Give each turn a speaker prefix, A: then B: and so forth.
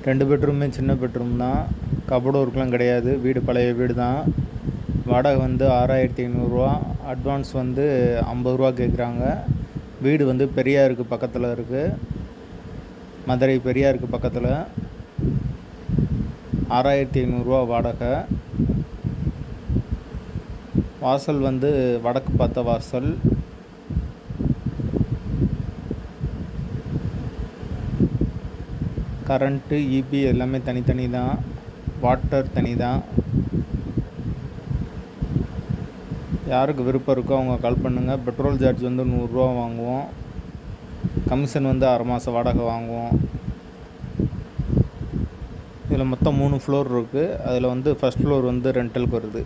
A: 2 பெட்ரூமே சின்ன பெட்ரூம் தான். கபோர்டு ஒர்க்லாம் கிடையாது. வீடு பழைய வீடு தான். வாடகை வந்து 6500 அட்வான்ஸ் வந்து 50 கேட்குறாங்க. வீடு வந்து பெரியாருக்கு பக்கத்தில் இருக்குது. மதுரை பெரியாருக்கு பக்கத்தில். 6500 வாடகை. வாசல் வந்து வடக்கு பார்த்த வாசல். கரண்ட்டு, இபி எல்லாமே தனித்தனி தான். வாட்டர் தனி தான். யாருக்கு விருப்பம் இருக்கோ அவங்க கால் பண்ணுங்கள். பெட்ரோல் சார்ஜ் வந்து 100 வாங்குவோம். கமிஷன் வந்து 6 மாதம் வாடகை வாங்குவோம். இதில் மொத்தம் 3 ஃப்ளோர் இருக்குது. அதில் வந்து ஃபஸ்ட் ஃப்ளோர் வந்து ரெண்டலுக்கு வருது.